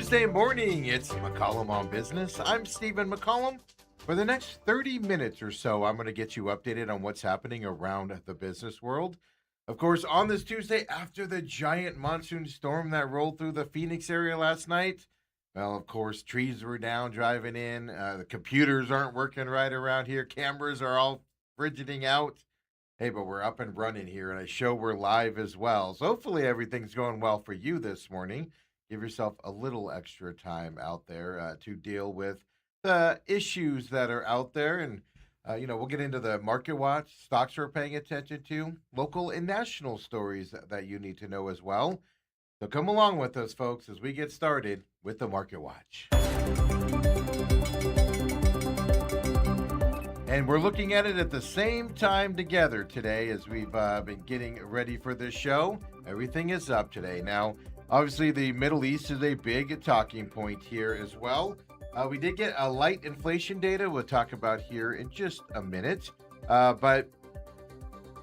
Tuesday morning. It's McCollum on Business. I'm Stephen McCollum. For the next 30 minutes or so, I'm going to get you updated on what's happening around the business world. Of course, on this Tuesday, after the giant monsoon storm that rolled through the Phoenix area last night, well, of course, trees were down driving in. The computers aren't working right around here. Cameras are all frigiding out. Hey, but we're up and running here, and I show we're live as well. So hopefully everything's going well for you this morning. Give yourself a little extra time out there to deal with the issues that are out there. And, we'll get into the market watch, stocks we're paying attention to, local and national stories that you need to know as well. So come along with us, folks, as we get started with the market watch. And we're looking at it at the same time together today as we've been getting ready for this show. Everything is up today. Now, obviously, the Middle East is a big talking point here as well. We did get a light inflation data we'll talk about here in just a minute. But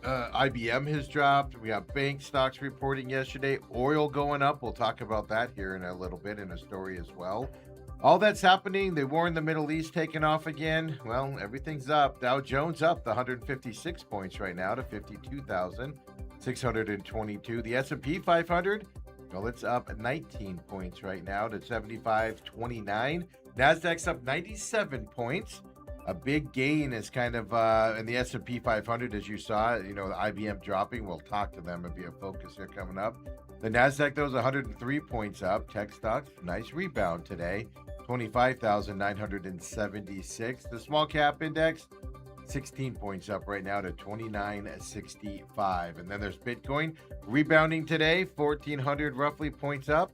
IBM has dropped. We got bank stocks reporting yesterday. Oil going up. We'll talk about that here in a little bit in a story as well. All that's happening, the war in the Middle East taking off again. Well, everything's up. Dow Jones up 156 points right now to 52,622. The S&P 500, well, it's up 19 points right now to 75.29. Nasdaq's up 97 points. A big gain is kind of in the S&P 500, as you saw. The IBM dropping. We'll talk to them and be a focus here coming up. The Nasdaq, though, is 103 points up. Tech stocks, nice rebound today. 25,976. The small cap index, 16 points up right now to 2965. And then there's Bitcoin rebounding today, 1,400 roughly points up,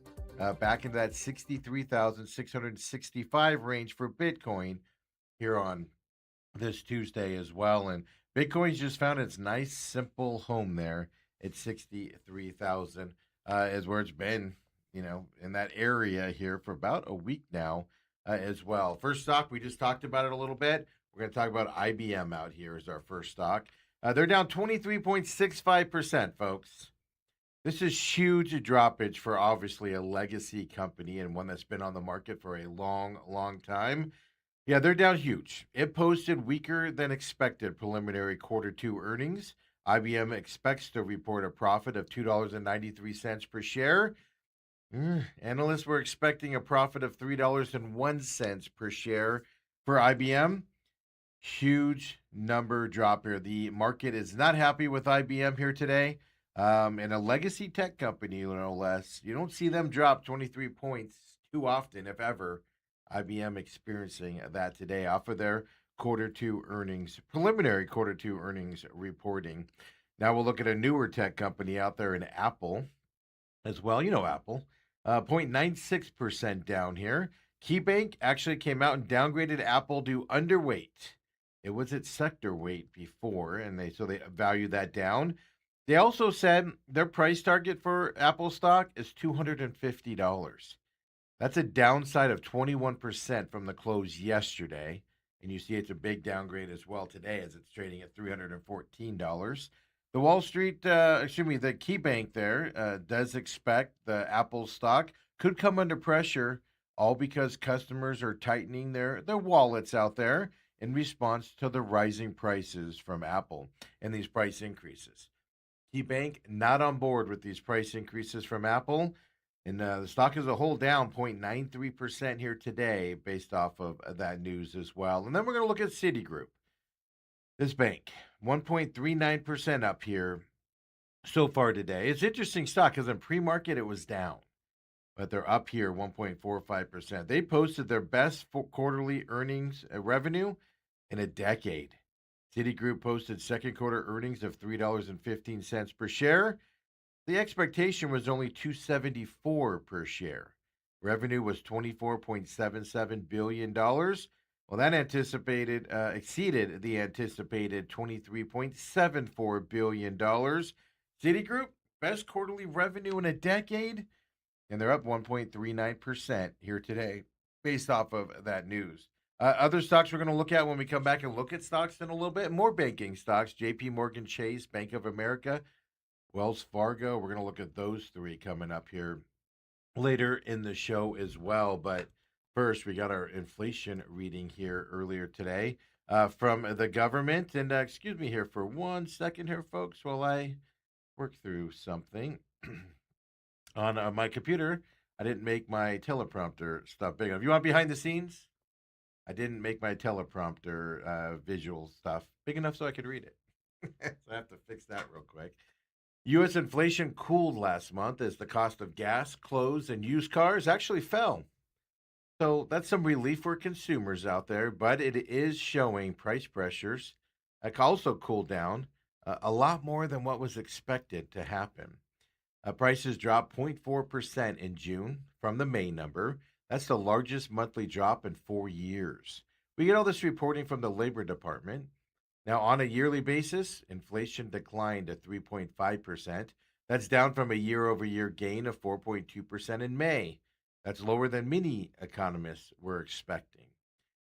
back into that 63,665 range for Bitcoin here on this Tuesday as well. And Bitcoin's just found its nice, simple home there at 63,000 is where it's been, in that area here for about a week now as well. First stock, we just talked about it a little bit. We're going to talk about IBM out here as our first stock. They're down 23.65%, folks. This is huge droppage for obviously a legacy company and one that's been on the market for a long, long time. Yeah, they're down huge. It posted weaker than expected preliminary quarter two earnings. IBM expects to report a profit of $2.93 per share. Analysts were expecting a profit of $3.01 per share for IBM. Huge number drop here. The market is not happy with IBM here today. And a legacy tech company, no less. You don't see them drop 23 points too often, if ever. IBM experiencing that today off of their quarter two earnings, preliminary quarter two earnings reporting. Now we'll look at a newer tech company out there in Apple as well. Apple, 0.96% down here. KeyBank actually came out and downgraded Apple to underweight. It was its sector weight before, and they valued that down. They also said their price target for Apple stock is $250. That's a downside of 21% from the close yesterday. And you see it's a big downgrade as well today as it's trading at $314. The Wall Street, the KeyBank there does expect the Apple stock could come under pressure, all because customers are tightening their wallets out there in response to the rising prices from Apple and these price increases. KeyBank not on board with these price increases from Apple. And the stock as a whole down 0.93% here today based off of that news as well. And then we're going to look at Citigroup. This bank, 1.39% up here so far today. It's interesting stock because in pre-market it was down. But they're up here 1.45%. They posted their best quarterly earnings revenue in a decade. Citigroup posted second quarter earnings of $3.15 per share. The expectation was only $2.74 per share. Revenue was $24.77 billion. Well, that exceeded the anticipated $23.74 billion. Citigroup, best quarterly revenue in a decade, and they're up 1.39% here today based off of that news. Other stocks we're going to look at when we come back and look at stocks in a little bit. More banking stocks, JP Morgan Chase, Bank of America, Wells Fargo. We're going to look at those three coming up here later in the show as well. But first, we got our inflation reading here earlier today from the government. And excuse me here for 1 second here, folks, while I work through something on my computer. I didn't make my teleprompter stuff big enough. You want behind the scenes? I didn't make my teleprompter visual stuff big enough so I could read it. So I have to fix that real quick. U.S. inflation cooled last month as the cost of gas, clothes, and used cars actually fell. So that's some relief for consumers out there, but it is showing price pressures also cooled down a lot more than what was expected to happen. Prices dropped 0.4% in June from the May number. That's the largest monthly drop in 4 years. We get all this reporting from the Labor Department. Now, on a yearly basis, inflation declined to 3.5%. That's down from a year over year gain of 4.2% in May. That's lower than many economists were expecting.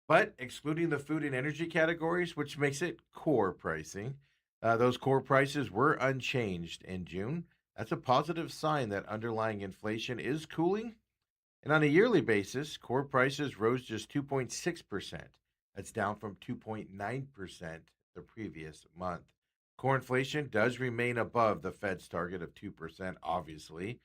But excluding the food and energy categories, which makes it core pricing, those core prices were unchanged in June. That's a positive sign that underlying inflation is cooling. And on a yearly basis, core prices rose just 2.6%. That's down from 2.9% the previous month. Core inflation does remain above the Fed's target of 2%, obviously,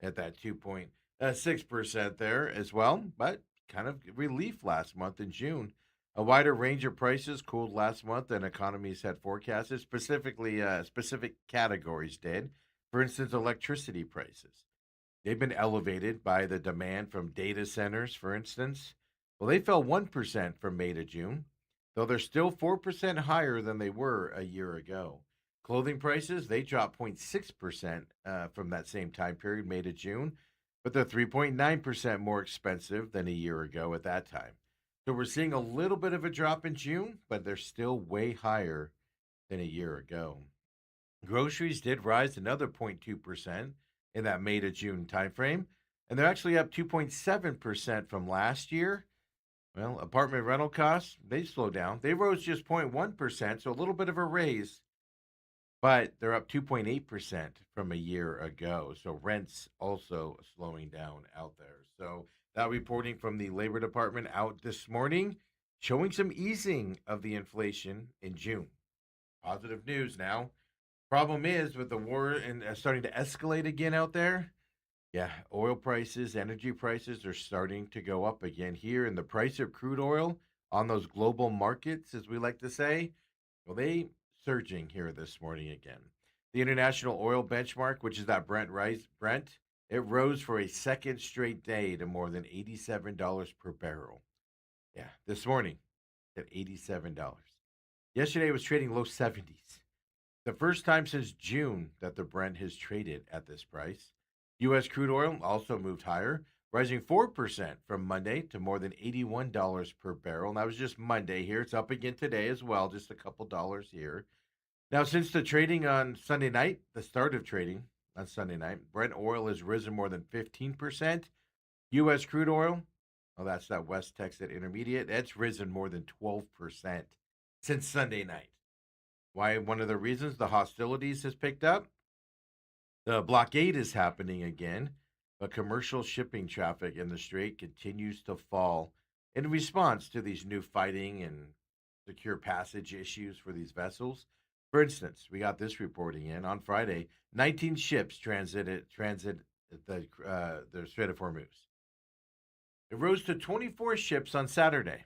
at that 2.6% there as well, but kind of relief last month in June. A wider range of prices cooled last month than economies had forecasted, specifically specific categories did. For instance, electricity prices. They've been elevated by the demand from data centers, for instance. Well, they fell 1% from May to June, though they're still 4% higher than they were a year ago. Clothing prices, they dropped 0.6% from that same time period, May to June, but they're 3.9% more expensive than a year ago at that time. So we're seeing a little bit of a drop in June, but they're still way higher than a year ago. Groceries did rise another 0.2% in that May to June timeframe, and they're actually up 2.7% from last year. Well, apartment rental costs, they slowed down. They rose just 0.1%, so a little bit of a raise, but they're up 2.8% from a year ago. So rents also slowing down out there. So that reporting from the Labor Department out this morning showing some easing of the inflation in June. Positive news now. Problem is with the war and starting to escalate again out there. Yeah, oil prices, energy prices are starting to go up again here, and the price of crude oil on those global markets, as we like to say, well, they surging here this morning again. The international oil benchmark, which is that Brent, it rose for a second straight day to more than $87 per barrel. Yeah, this morning at $87. Yesterday it was trading low 70s. The first time since June that the Brent has traded at this price. U.S. crude oil also moved higher, rising 4% from Monday to more than $81 per barrel. And that was just Monday here. It's up again today as well, just a couple dollars here. Now, since the trading on Sunday night, the start of trading on Sunday night, Brent oil has risen more than 15%. U.S. crude oil, well, that's that West Texas Intermediate, that's risen more than 12% since Sunday night. Why? One of the reasons the hostilities has picked up. The blockade is happening again, but commercial shipping traffic in the strait continues to fall in response to these new fighting and secure passage issues for these vessels. For instance, we got this reporting in on Friday: 19 ships transit the Strait of Hormuz. It rose to 24 ships on Saturday.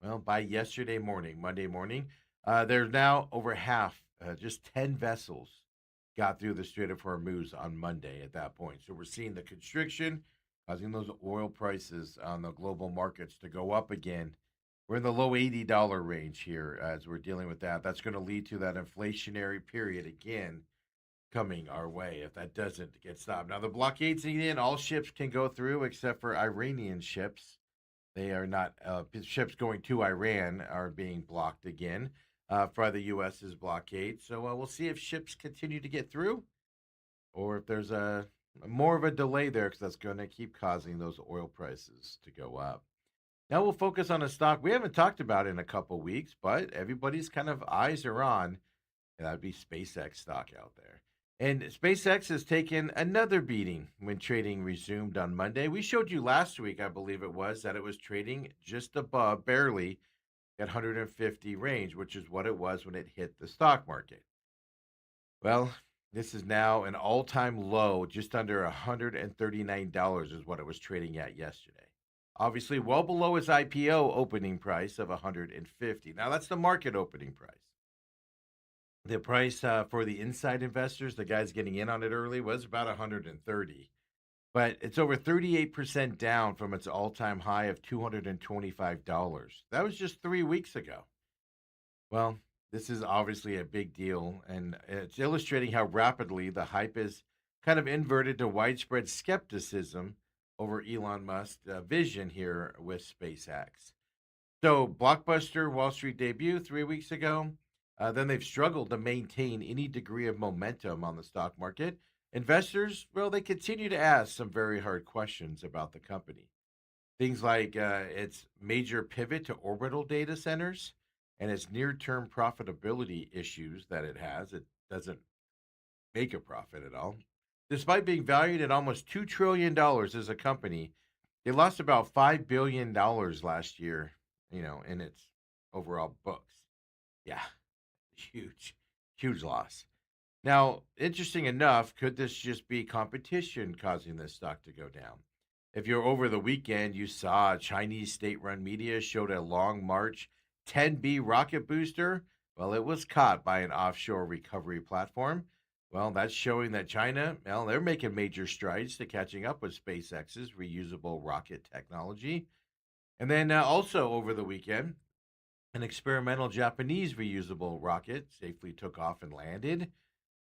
Well, by yesterday morning, Monday morning, there's now over half, just 10 vessels got through the Strait of Hormuz on Monday at that point. So we're seeing the constriction causing those oil prices on the global markets to go up again. We're in the low $80 range here as we're dealing with that. That's going to lead to that inflationary period again coming our way if that doesn't get stopped. Now, the blockade's in, all ships can go through except for Iranian ships. They are not, ships going to Iran are being blocked again for the U.S.'s blockade. So we'll see if ships continue to get through or if there's a more of a delay there because that's going to keep causing those oil prices to go up. Now we'll focus on a stock we haven't talked about in a couple weeks, but everybody's kind of eyes are on, and that'd be SpaceX stock out there. And SpaceX has taken another beating when trading resumed on Monday. We showed you last week, I believe it was, that it was trading just above, barely at 150 range, which is what it was when it hit the stock market. Well, this is now an all-time low, just under $139 is what it was trading at yesterday. Obviously, well below its IPO opening price of 150. Now, that's the market opening price. The price for the inside investors, the guys getting in on it early, was about 130. But it's over 38% down from its all-time high of $225. That was just 3 weeks ago. Well, this is obviously a big deal, and it's illustrating how rapidly the hype is kind of inverted to widespread skepticism over Elon Musk's vision here with SpaceX. So, blockbuster Wall Street debut 3 weeks ago. Then they've struggled to maintain any degree of momentum on the stock market. Investors, well, they continue to ask some very hard questions about the company. Things like its major pivot to orbital data centers and its near term profitability issues that it has. It doesn't make a profit at all. Despite being valued at almost $2 trillion as a company, it lost about $5 billion last year, in its overall books. Yeah, huge, huge loss. Now, interesting enough, could this just be competition causing this stock to go down? If you're over the weekend, you saw Chinese state run media showed a Long March 10B rocket booster. Well, it was caught by an offshore recovery platform. Well, that's showing that China, well, they're making major strides to catching up with SpaceX's reusable rocket technology. And then also over the weekend, an experimental Japanese reusable rocket safely took off and landed,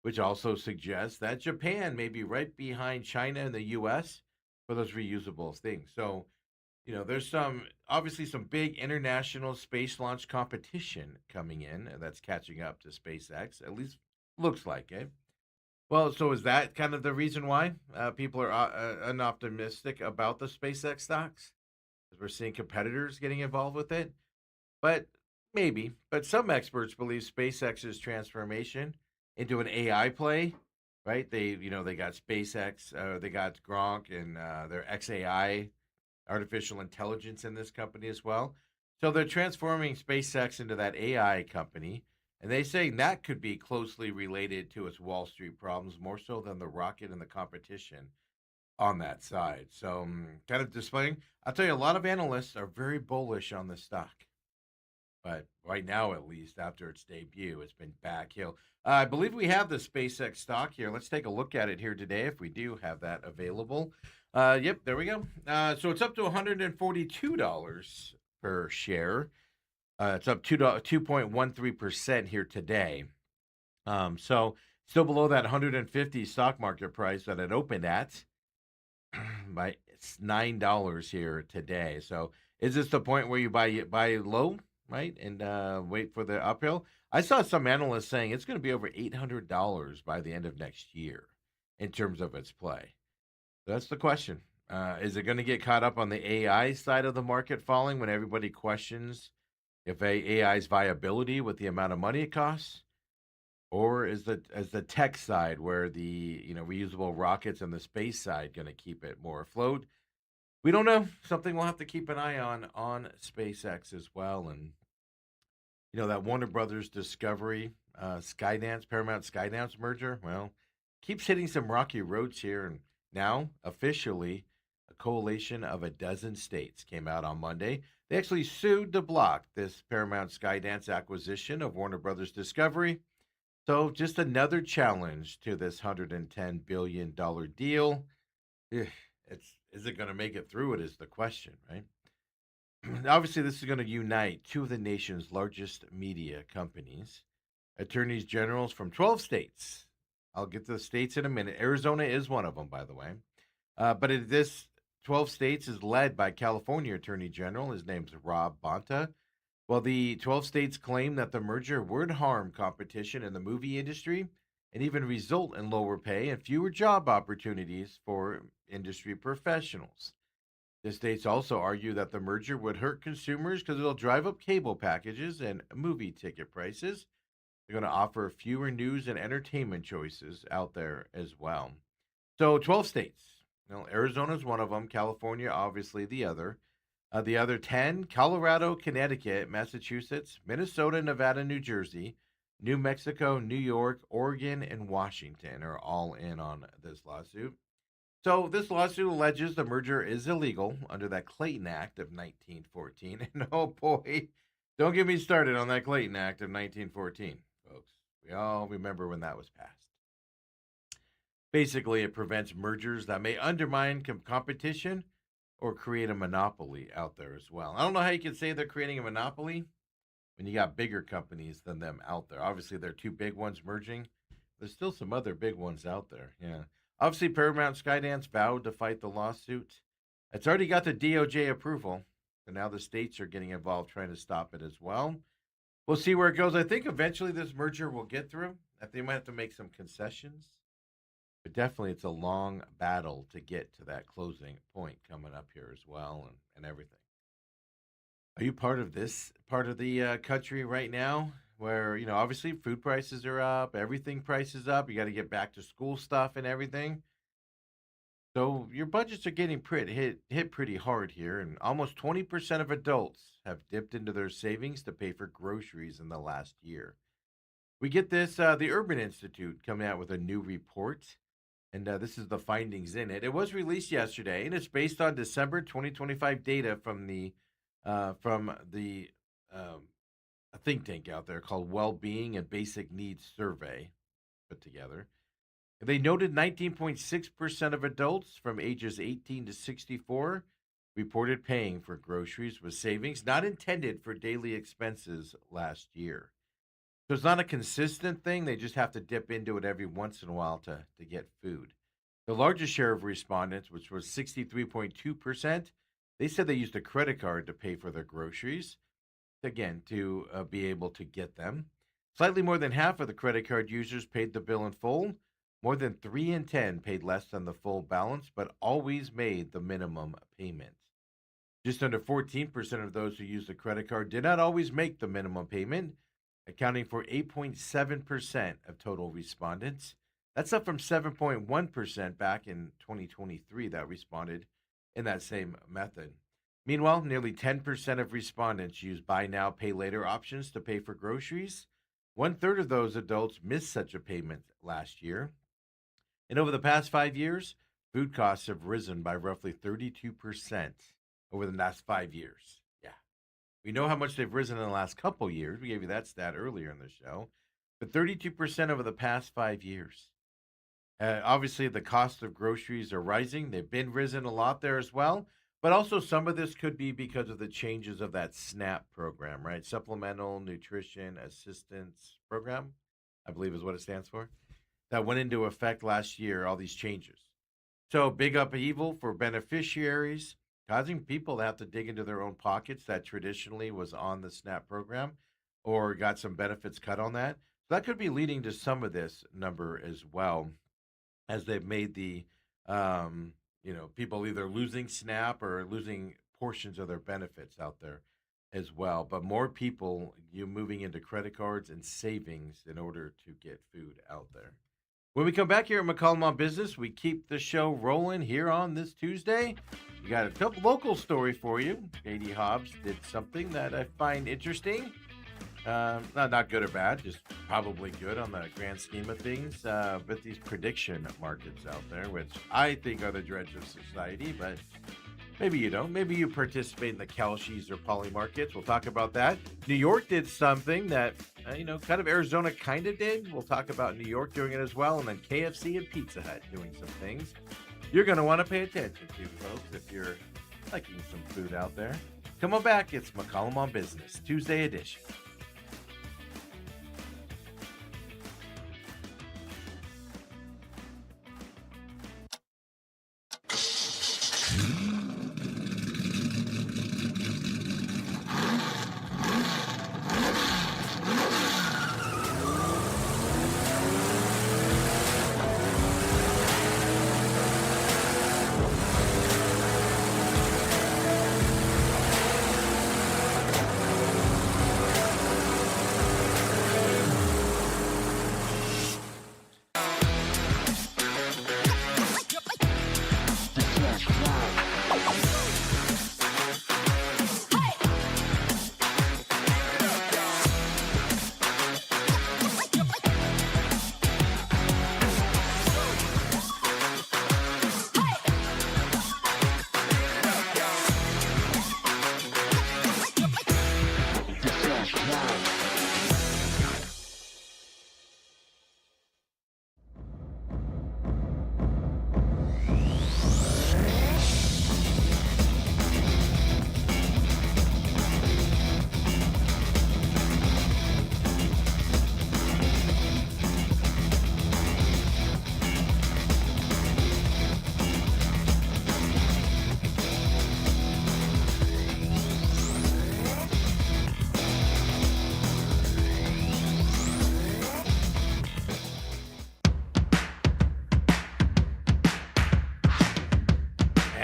which also suggests that Japan may be right behind China and the US for those reusable things. So, there's obviously some big international space launch competition coming in that's catching up to SpaceX, at least looks like it. Well, so is that kind of the reason why people are unoptimistic about the SpaceX stocks? Because we're seeing competitors getting involved with it? But maybe. But some experts believe SpaceX's transformation into an AI play, right? They got SpaceX, they got Gronk and their XAI, artificial intelligence in this company as well. So they're transforming SpaceX into that AI company. And they say that could be closely related to its Wall Street problems, more so than the rocket and the competition on that side. So, kind of displaying, I'll tell you, a lot of analysts are very bullish on the stock. But right now, at least after its debut, it's been backhill. I believe we have the SpaceX stock here. Let's take a look at it here today if we do have that available. Yep, there we go. So it's up to $142 per share. It's up 2.13% here today. So still below that 150 stock market price that it opened at. By it's $9 here today. So is this the point where you buy low, right, and wait for the uphill? I saw some analysts saying it's going to be over $800 by the end of next year in terms of its play. So that's the question. Is it going to get caught up on the AI side of the market falling when everybody questions if AI's viability with the amount of money it costs? Or is the tech side where the reusable rockets and the space side going to keep it more afloat? We don't know. Something we'll have to keep an eye on SpaceX as well. And that Warner Brothers Discovery Skydance Paramount Skydance merger, well, keeps hitting some rocky roads here. And now officially, a coalition of a dozen states came out on Monday. They actually sued to block this Paramount Skydance acquisition of Warner Brothers Discovery. So just another challenge to this $110 billion deal. Is it going to make it through? It is the question, right? Obviously, this is going to unite two of the nation's largest media companies, attorneys generals from 12 states. I'll get to the states in a minute. Arizona is one of them, by the way. This 12 states is led by California Attorney General. His name's Rob Bonta. Well, the 12 states claim that the merger would harm competition in the movie industry and even result in lower pay and fewer job opportunities for industry professionals. The states also argue that the merger would hurt consumers because it'll drive up cable packages and movie ticket prices. They're going to offer fewer news and entertainment choices out there as well. So 12 states. Arizona is one of them. California, obviously, the other 10, Colorado, Connecticut, Massachusetts, Minnesota, Nevada, New Jersey, New Mexico, New York, Oregon, and Washington are all in on this lawsuit. So this lawsuit alleges the merger is illegal under that Clayton Act of 1914. And oh boy, don't get me started on that Clayton Act of 1914, folks. We all remember when that was passed. Basically, it prevents mergers that may undermine competition or create a monopoly out there as well. I don't know how you can say they're creating a monopoly when you got bigger companies than them out there. Obviously, there are two big ones merging. There's still some other big ones out there. Yeah. Obviously, Paramount Skydance vowed to fight the lawsuit. It's already got the DOJ approval, and now the states are getting involved trying to stop it as well. We'll see where it goes. I think eventually this merger will get through. That they might have to make some concessions. But definitely it's a long battle to get to that closing point coming up here as well and everything. Are you part of this part of the country right now where, obviously food prices are up, everything prices up, you got to get back to school stuff and everything. So your budgets are getting hit pretty hard here, and almost 20% of adults have dipped into their savings to pay for groceries in the last year. We get this, the Urban Institute coming out with a new report. And this is the findings in it. It was released yesterday, and it's based on December 2025 data from the a think tank out there called Well-Being and Basic Needs Survey put together. They noted 19.6% of adults from ages 18 to 64 reported paying for groceries with savings not intended for daily expenses last year. So it's not a consistent thing. They just have to dip into it every once in a while to get food. The largest share of respondents, which was 63.2%, they said they used a credit card to pay for their groceries, again, to be able to get them. Slightly more than half of the credit card users paid the bill in full. More than 3 in 10 paid less than the full balance, but always made the minimum payment. Just under 14% of those who used the credit card did not always make the minimum payment, accounting for 8.7% of total respondents. That's up from 7.1% back in 2023 that responded in that same method. Meanwhile, nearly 10% of respondents use buy now, pay later options to pay for groceries. 1/3 of those adults missed such a payment last year. And over the past 5 years, food costs have risen by roughly 32% over the last 5 years. Yeah. We know how much they've risen in the last couple years. We gave you that stat earlier in the show. But 32% over the past 5 years. Obviously, the cost of groceries are rising. They've been risen a lot there as well. But also some of this could be because of the changes of that SNAP program, right? Supplemental Nutrition Assistance Program, I believe is what it stands for. That went into effect last year, all these changes. So big upheaval for beneficiaries, causing people to have to dig into their own pockets that traditionally was on the SNAP program or got some benefits cut on that. So that could be leading to some of this number as well, as they've made the, people either losing SNAP or losing portions of their benefits out there as well. But more people, moving into credit cards and savings in order to get food out there. When we come back here at McCollum on Business, we keep the show rolling here on this Tuesday. We got a couple local story for you. Katie Hobbs did something that I find interesting. Not good or bad, just probably good on the grand scheme of things. But these prediction markets out there, which I think are the dregs of society, but maybe you don't. Maybe you participate in the Kelshis or Poly markets. We'll talk about that. New York did something that, kind of Arizona kind of did. We'll talk about New York doing it as well. And then KFC and Pizza Hut doing some things you're going to want to pay attention to, folks, if you're liking some food out there. Come on back. It's McCollum on Business, Tuesday edition.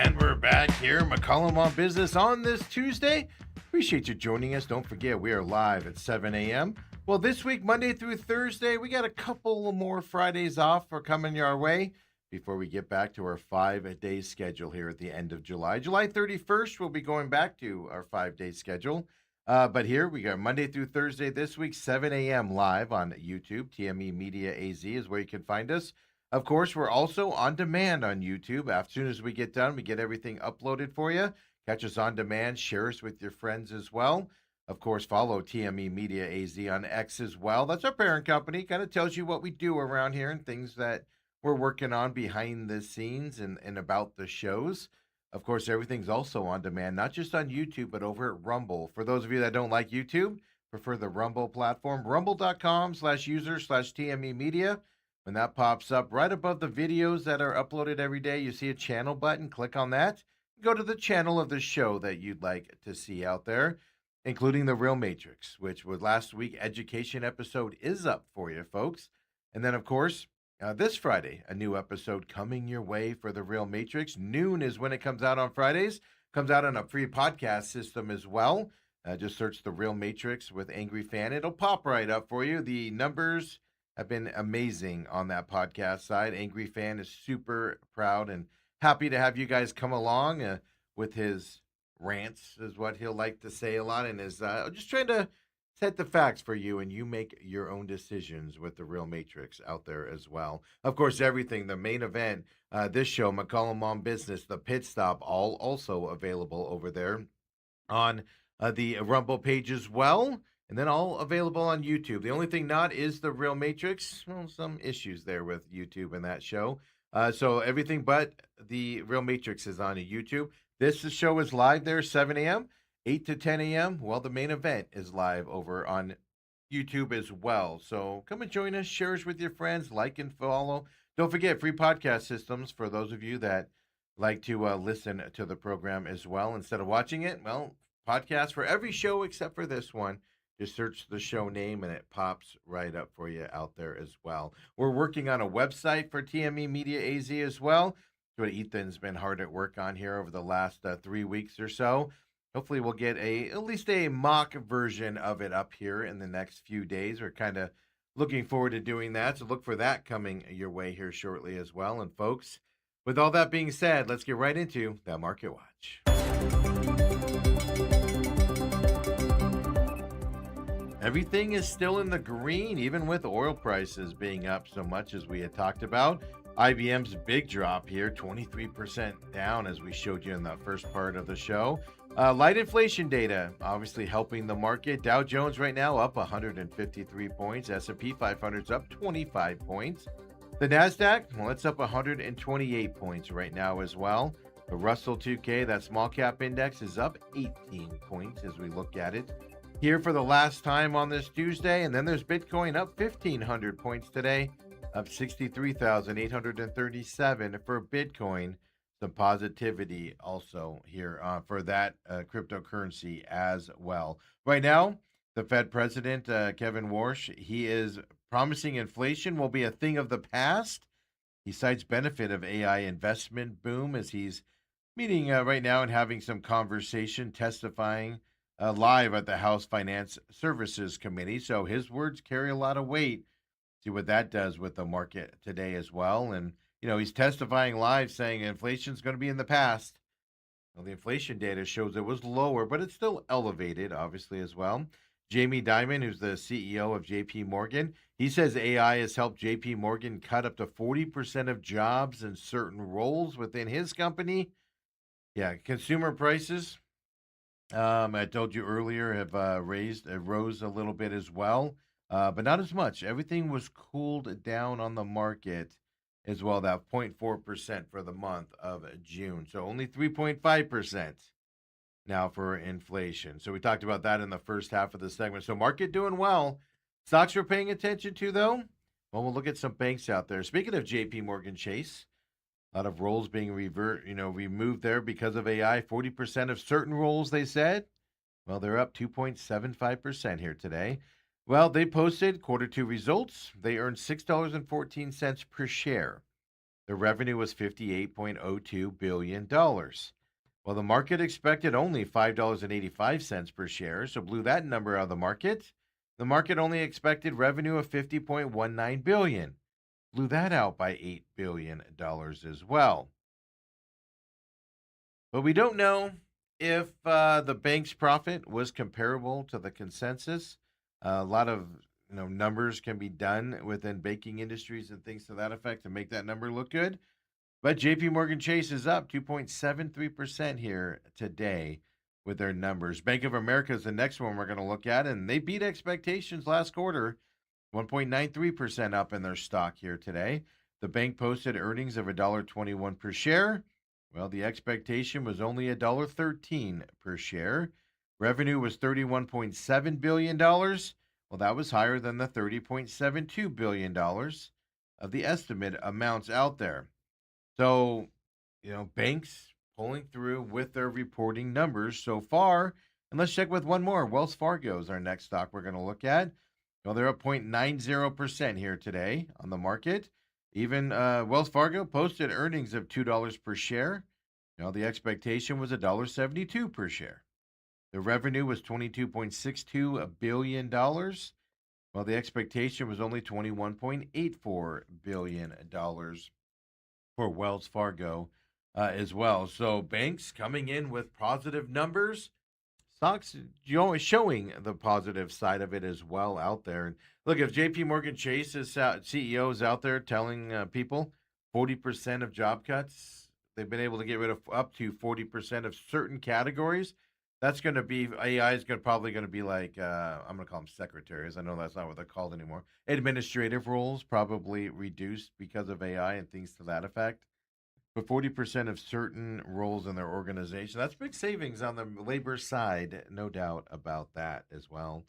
And we're back here, McCollum on Business on this Tuesday. Appreciate you joining us. Don't forget, we are live at 7 a.m. Well, this week, Monday through Thursday, we got a couple more Fridays off for coming your way before we get back to our 5-day schedule here at the end of July. July 31st, we'll be going back to our 5-day schedule. But here we got Monday through Thursday this week, 7 a.m. live on YouTube. TME Media AZ is where you can find us. Of course, we're also on demand on YouTube. As soon as we get done, we get everything uploaded for you. Catch us on demand, share us with your friends as well. Of course, follow TME Media AZ on X as well. That's our parent company. Kind of tells you what we do around here and things that we're working on behind the scenes and about the shows. Of course, everything's also on demand, not just on YouTube, but over at Rumble. For those of you that don't like YouTube, prefer the Rumble platform, rumble.com/user/TME Media. When that pops up right above the videos that are uploaded every day, you see a channel button. Click on that. Go to the channel of the show that you'd like to see out there, including The Real Matrix, which was last week education episode is up for you, folks. And then, of course, this Friday, a new episode coming your way for The Real Matrix. Noon is when it comes out on Fridays. Comes out on a free podcast system as well. Just search The Real Matrix with Angry Fan. It'll pop right up for you. The numbers have been amazing on that podcast side. Angry Fan is super proud and happy to have you guys come along with his rants, is what he'll like to say a lot, and is just trying to set the facts for you, and you make your own decisions with The Real Matrix out there as well. Of course, everything, the main event, this show, McCollum on Business, the Pit Stop, all also available over there on the Rumble page as well. And then all available on YouTube. The only thing not is The Real Matrix. Well, some issues there with YouTube and that show. So everything but The Real Matrix is on YouTube. This show is live there, 7 a.m., 8 to 10 a.m. Well, the main event is live over on YouTube as well. So come and join us. Share us with your friends. Like and follow. Don't forget, free podcast systems for those of you that like to listen to the program as well. Instead of watching it, well, podcast for every show except for this one. Just search the show name and it pops right up for you out there as well. We're working on a website for TME Media AZ as well. That's what Ethan's been hard at work on here over the last 3 weeks or so. Hopefully we'll get at least a mock version of it up here in the next few days. We're kind of looking forward to doing that. So look for that coming your way here shortly as well. And folks, with all that being said, let's get right into that Market Watch. Everything is still in the green, even with oil prices being up so much as we had talked about. IBM's big drop here, 23% down, as we showed you in the first part of the show. Light inflation data, obviously helping the market. Dow Jones right now up 153 points. S&P 500's up 25 points. The NASDAQ, well, it's up 128 points right now as well. The Russell 2K, that small cap index, is up 18 points as we look at it here for the last time on this Tuesday. And then there's Bitcoin up 1,500 points today, up 63,837 for Bitcoin. Some positivity also here for that cryptocurrency as well. Right now, the Fed President, Kevin Warsh, he is promising inflation will be a thing of the past. He cites benefit of AI investment boom as he's meeting right now and having some conversation, testifying live at the House Finance Services Committee. So his words carry a lot of weight. See what that does with the market today as well. And, you know, he's testifying live saying inflation is going to be in the past. Well, the inflation data shows it was lower, but it's still elevated, obviously, as well. Jamie Dimon, who's the CEO of JP Morgan, he says AI has helped JP Morgan cut up to 40% of jobs in certain roles within his company. Yeah, consumer prices, I told you earlier, have rose a little bit as well, but not as much. Everything was cooled down on the market as well, that 0.4% for the month of June. So only 3.5% now for inflation. So we talked about that in the first half of the segment. So market doing well. Stocks we're paying attention to, though? Well, we'll look at some banks out there. Speaking of JP Morgan Chase, a lot of roles being removed there because of AI. 40% of certain roles, they said. Well, they're up 2.75% here today. Well, they posted quarter two results. They earned $6.14 per share. The revenue was $58.02 billion. Well, the market expected only $5.85 per share, so blew that number out of the market. The market only expected revenue of $50.19 billion. Blew that out by $8 billion as well. But we don't know if the bank's profit was comparable to the consensus. A lot of numbers can be done within banking industries and things to that effect to make that number look good. But JP Morgan Chase is up 2.73% here today with their numbers. Bank of America is the next one we're going to look at, and they beat expectations last quarter, 1.93% up in their stock here today. The bank posted earnings of $1.21 per share. Well, the expectation was only $1.13 per share. Revenue was $31.7 billion. Well, that was higher than the $30.72 billion of the estimate amounts out there. So, banks pulling through with their reporting numbers so far. And let's check with one more. Wells Fargo is our next stock we're going to look at. Well, they're up 0.90% here today on the market. Even Wells Fargo posted earnings of $2 per share. The expectation was $1.72 per share. The revenue was $22.62 billion. Well, the expectation was only $21.84 billion for Wells Fargo as well. So banks coming in with positive numbers. Stocks showing the positive side of it as well out there. And look, if JP Morgan Chase's CEO is out there telling people 40% of job cuts, they've been able to get rid of up to 40% of certain categories. That's going to be AI is probably going to be like I'm going to call them secretaries. I know that's not what they're called anymore. Administrative roles probably reduced because of AI and things to that effect. But 40% of certain roles in their organization. That's big savings on the labor side, no doubt about that as well.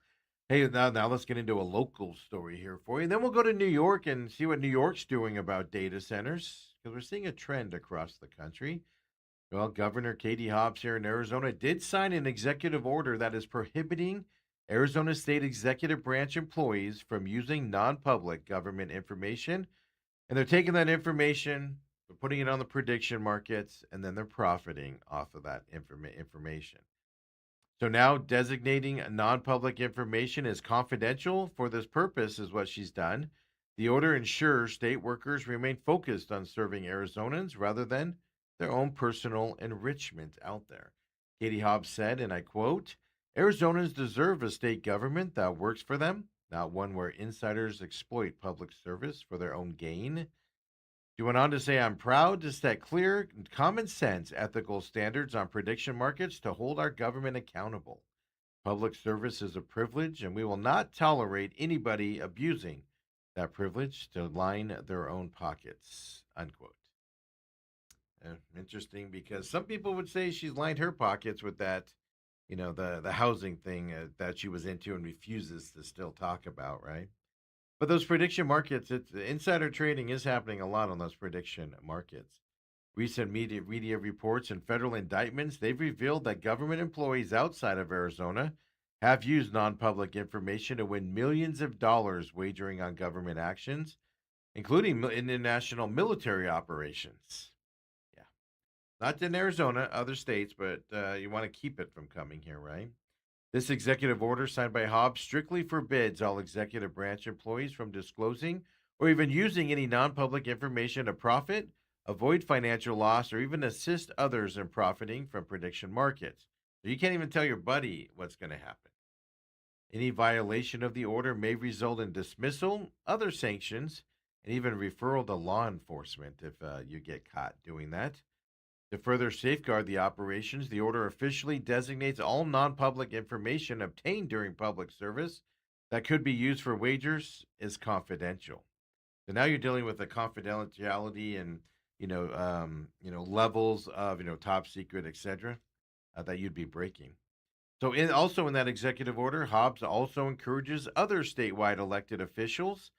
Hey, now let's get into a local story here for you. And then we'll go to New York and see what New York's doing about data centers because we're seeing a trend across the country. Well, Governor Katie Hobbs here in Arizona did sign an executive order that is prohibiting Arizona State executive branch employees from using non public government information. And they're taking that information, they're putting it on the prediction markets, and then they're profiting off of that information. So now designating non public information as confidential for this purpose is what she's done. The order ensures state workers remain focused on serving Arizonans rather than their own personal enrichment out there. Katie Hobbs said, and I quote, Arizonans deserve a state government that works for them, not one where insiders exploit public service for their own gain. She went on to say, I'm proud to set clear, common sense ethical standards on prediction markets to hold our government accountable. Public service is a privilege, and we will not tolerate anybody abusing that privilege to line their own pockets. Unquote. Interesting because some people would say she's lined her pockets with that, the housing thing that she was into and refuses to still talk about, right? But those prediction markets, insider trading is happening a lot on those prediction markets. Recent media reports and federal indictments, they've revealed that government employees outside of Arizona have used non-public information to win millions of dollars wagering on government actions, including international military operations. Yeah. Not in Arizona, other states, but you want to keep it from coming here, right? This executive order signed by Hobbs strictly forbids all executive branch employees from disclosing or even using any non public information to profit, avoid financial loss, or even assist others in profiting from prediction markets. So you can't even tell your buddy what's going to happen. Any violation of the order may result in dismissal, other sanctions, and even referral to law enforcement if you get caught doing that. To further safeguard the operations, the order officially designates all non public information obtained during public service that could be used for wagers as confidential. So now you're dealing with the confidentiality and levels of top secret, etc., that you'd be breaking. So also in that executive order, Hobbs also encourages other statewide elected officials,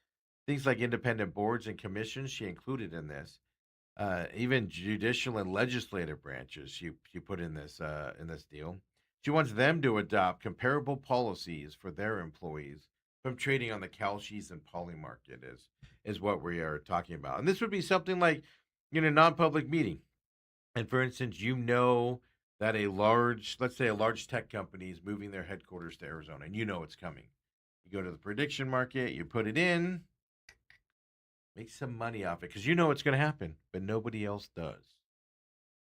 things like independent boards and commissions. She included in this even judicial and legislative branches you put in this deal. She wants them to adopt comparable policies for their employees from trading on the Kalshis and Poly market is what we are talking about. And this would be something like in a non-public meeting. And for instance, that let's say a large tech company is moving their headquarters to Arizona, and it's coming. You go to the prediction market, you put it in, make some money off it because it's going to happen, but nobody else does.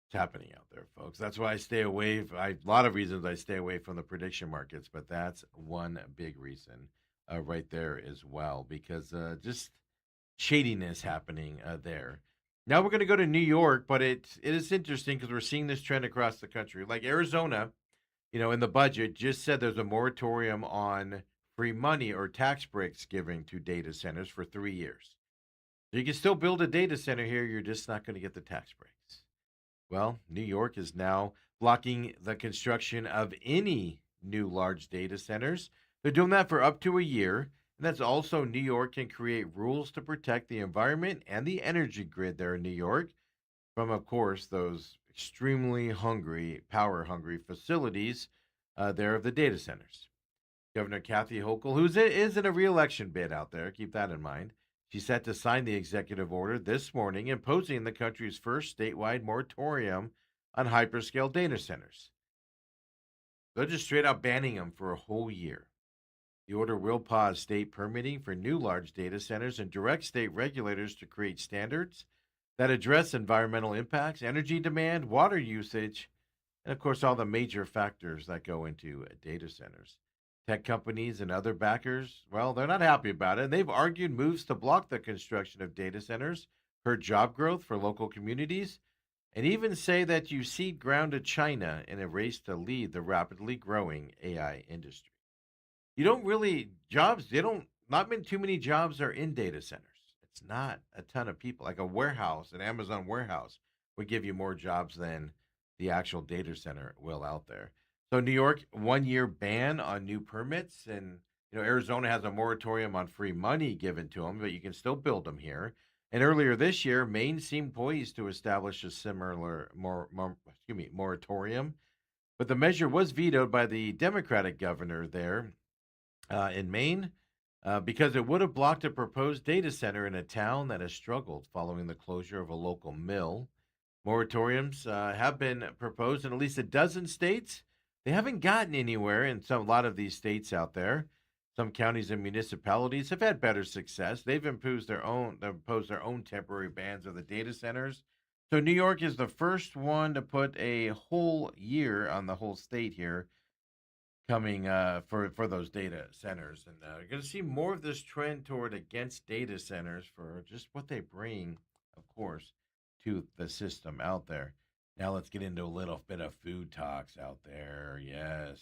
It's happening out there, folks. That's why I stay away. A lot of reasons I stay away from the prediction markets, but that's one big reason right there as well because just shadiness happening there. Now we're going to go to New York, but it is interesting because we're seeing this trend across the country. Like Arizona, in the budget, just said there's a moratorium on free money or tax breaks giving to data centers for 3 years. So you can still build a data center here. You're just not going to get the tax breaks. Well, New York is now blocking the construction of any new large data centers. They're doing that for up to a year. And that's also New York can create rules to protect the environment and the energy grid there in New York from, of course, those extremely power hungry facilities there of the data centers. Governor Kathy Hochul, is in a reelection bid out there, keep that in mind. She's set to sign the executive order this morning imposing the country's first statewide moratorium on hyperscale data centers. They're just straight out banning them for a whole year. The order will pause state permitting for new large data centers and direct state regulators to create standards that address environmental impacts, energy demand, water usage, and of course, all the major factors that go into data centers. Tech companies and other backers, well, they're not happy about it. And they've argued moves to block the construction of data centers hurt job growth for local communities, and even say that you cede ground to China in a race to lead the rapidly growing AI industry. You don't really jobs. They don't. Not been too many jobs are in data centers. It's not a ton of people. Like a warehouse, an Amazon warehouse, would give you more jobs than the actual data center will out there. So New York, 1 year ban on new permits, and Arizona has a moratorium on free money given to them, but you can still build them here. And earlier this year, Maine seemed poised to establish a similar moratorium, but the measure was vetoed by the Democratic governor there in Maine because it would have blocked a proposed data center in a town that has struggled following the closure of a local mill. Moratoriums have been proposed in at least a dozen states. They haven't gotten anywhere in a lot of these states out there. Some counties and municipalities have had better success. They've imposed their own temporary bans of the data centers. So New York is the first one to put a whole year on the whole state here coming for those data centers, and you're going to see more of this trend toward against data centers for just what they bring, of course, to the system out there. Now let's get into a little bit of food talks out there. Yes,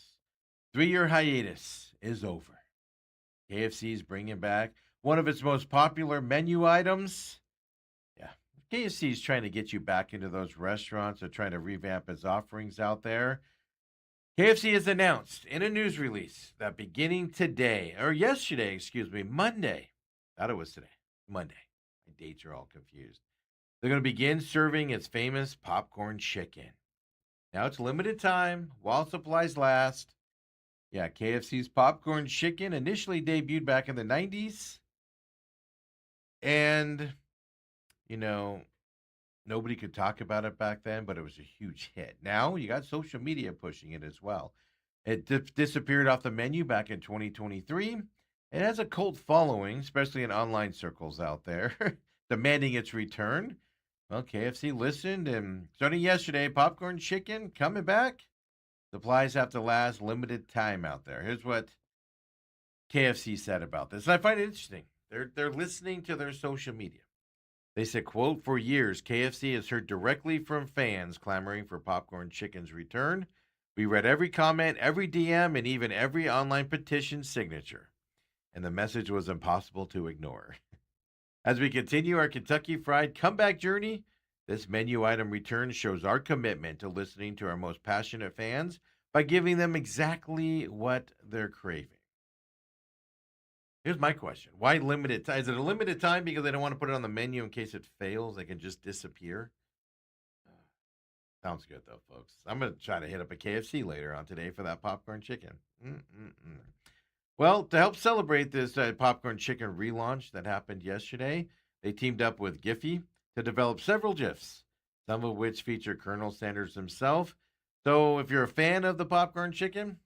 3 year hiatus is over. KFC is bringing back one of its most popular menu items. Yeah, KFC is trying to get you back into those restaurants. They're trying to revamp its offerings out there. KFC has announced in a news release that beginning today, or yesterday, excuse me, Monday, thought it was today, Monday. My dates are all confused. They're going to begin serving its famous popcorn chicken. Now it's limited time while supplies last. Yeah, KFC's popcorn chicken initially debuted back in the 90s. And, you know, nobody could talk about it back then, but it was a huge hit. Now you got social media pushing it as well. It disappeared off the menu back in 2023. It has a cult following, especially in online circles out there, demanding its return. Well, KFC listened, and starting yesterday, popcorn chicken coming back. Supplies have to last limited time out there. Here's what KFC said about this. And I find it interesting. They're listening to their social media. They said, quote, for years, KFC has heard directly from fans clamoring for popcorn chicken's return. We read every comment, every DM, and even every online petition signature. And the message was impossible to ignore. As we continue our Kentucky Fried comeback journey, this menu item return shows our commitment to listening to our most passionate fans by giving them exactly what they're craving. Here's my question. Why limited time? Is it a limited time because they don't want to put it on the menu in case it fails? They can just disappear? Sounds good, though, folks. I'm going to try to hit up a KFC later on today for that popcorn chicken. Well, to help celebrate this popcorn chicken relaunch that happened yesterday, they teamed up with Giphy to develop several GIFs, some of which feature Colonel Sanders himself. So if you're a fan of the popcorn chicken,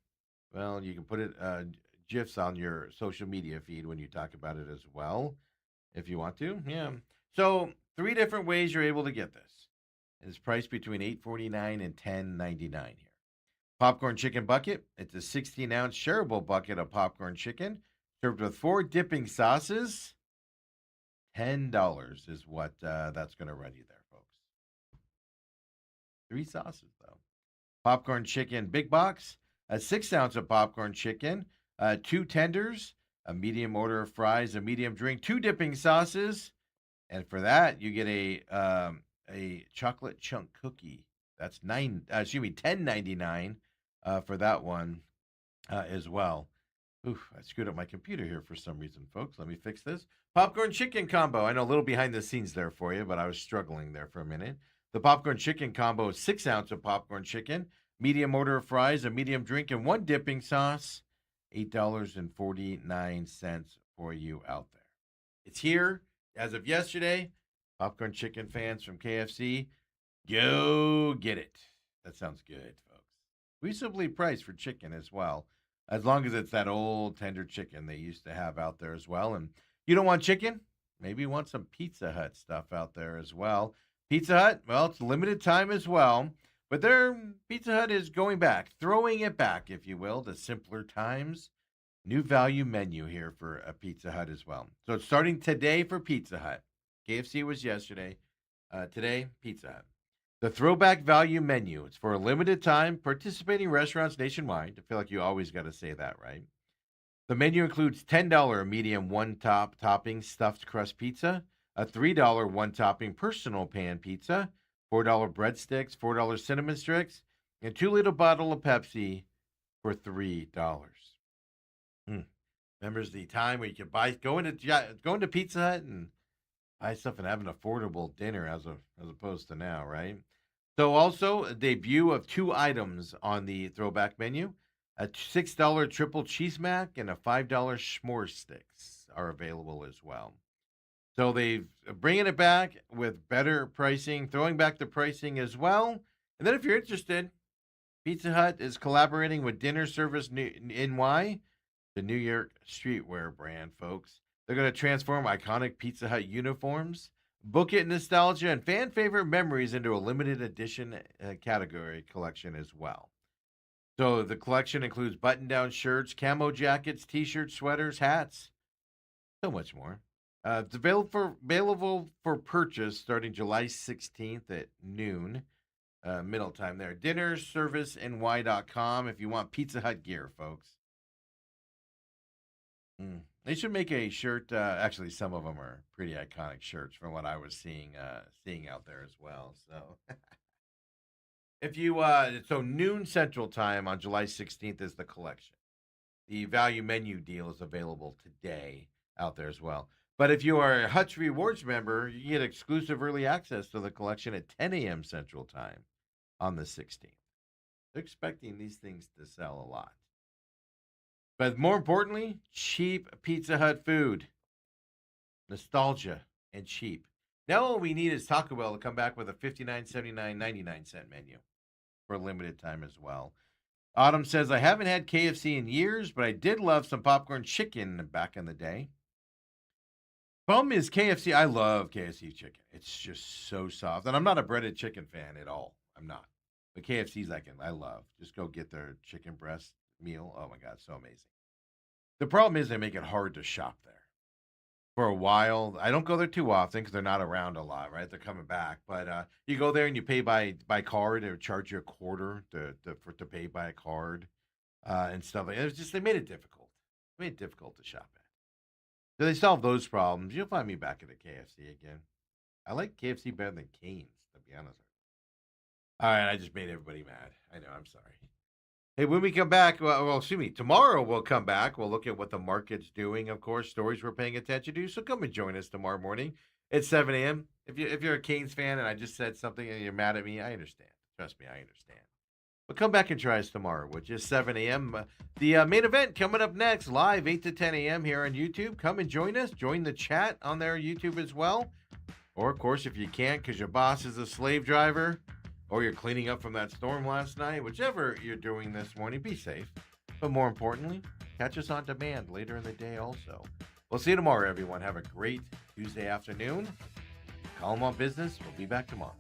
well, you can put it GIFs on your social media feed when you talk about it as well, if you want to. Yeah. So 3 different ways you're able to get this. It's priced between $8.49 and $10.99 here. Popcorn chicken bucket. It's a 16-ounce shareable bucket of popcorn chicken served with 4 dipping sauces. $10 is what that's going to run you there, folks. 3 sauces, though. Popcorn chicken big box. A 6-ounce of popcorn chicken. 2 tenders. A medium order of fries. A medium drink. 2 dipping sauces. And for that, you get a chocolate chunk cookie. That's $10.99 for that one as well. Oof, I screwed up my computer here for some reason, folks. Let me fix this. Popcorn chicken combo. I know a little behind the scenes there for you, but I was struggling there for a minute. The popcorn chicken combo is 6 ounce of popcorn chicken, medium order of fries, a medium drink, and 1 dipping sauce. $8.49 for you out there. It's here as of yesterday. Popcorn chicken fans from KFC, go get it. That sounds good, folks. Reasonably priced for chicken as well, as long as it's that old tender chicken they used to have out there as well. And you don't want chicken? Maybe you want some Pizza Hut stuff out there as well. Pizza Hut, well, it's limited time as well, but Pizza Hut is going back, throwing it back, if you will, to simpler times. New value menu here for a Pizza Hut as well. So it's starting today for Pizza Hut. KFC was yesterday. Today, Pizza Hut. The throwback value menu. It's for a limited time. Participating restaurants nationwide. I feel like you always got to say that, right? The menu includes $10 medium one-top topping stuffed crust pizza, a $3 one-topping personal pan pizza, $4 breadsticks, $4 cinnamon sticks, and 2-liter bottle of Pepsi for $3. Remembers the time where you could going to Pizza Hut and buy stuff and have an affordable dinner as opposed to now, right? So also a debut of 2 items on the throwback menu. A $6 triple cheese mac and a $5 s'more sticks are available as well. So they've bringing it back with better pricing, throwing back the pricing as well. And then if you're interested, Pizza Hut is collaborating with Dinner Service NY, the New York streetwear brand, folks. They're going to transform iconic Pizza Hut uniforms, book it nostalgia, and fan favorite memories into a limited edition category collection as well. So the collection includes button-down shirts, camo jackets, t-shirts, sweaters, hats, so much more. It's available for purchase starting July 16th at noon, middle time there. Dinnerserviceny.com if you want Pizza Hut gear, folks. They should make a shirt. Actually, some of them are pretty iconic shirts from what I was seeing out there as well. So, if you so noon Central Time on July 16th is the collection. The value menu deal is available today out there as well. But if you are a Hutch Rewards member, you get exclusive early access to the collection at 10 a.m. Central Time on the 16th. They're expecting these things to sell a lot. But more importantly, cheap Pizza Hut food. Nostalgia and cheap. Now all we need is Taco Bell to come back with a $59.79.99 menu for a limited time as well. Autumn says, I haven't had KFC in years, but I did love some popcorn chicken back in the day. Problem is KFC, I love KFC chicken. It's just so soft. And I'm not a breaded chicken fan at all. I'm not. But KFC's I love. Just go get their chicken breast meal. Oh my God, so amazing. The problem is they make it hard to shop there. For a while, I don't go there too often because they're not around a lot, right? They're coming back, but you go there and you pay by card. They charge you $0.25 to pay by a card and stuff. It was just they made it difficult. They made it difficult to shop at. So they solve those problems. You'll find me back at the KFC again. I like KFC better than Cane's, to be honest. All right, I just made everybody mad. I know, I'm sorry. Hey, when we come back, tomorrow we'll come back. We'll look at what the market's doing, of course, stories we're paying attention to. So come and join us tomorrow morning at 7 a.m. If you're a Canes fan and I just said something and you're mad at me, I understand. Trust me, I understand. But come back and try us tomorrow, which is 7 a.m. The main event coming up next, live 8 to 10 a.m. here on YouTube. Come and join us. Join the chat on their YouTube as well. Or, of course, if you can't because your boss is a slave driver or you're cleaning up from that storm last night, whichever you're doing this morning, be safe. But more importantly, catch us on demand later in the day also. We'll see you tomorrow, everyone. Have a great Tuesday afternoon. Call them on business. We'll be back tomorrow.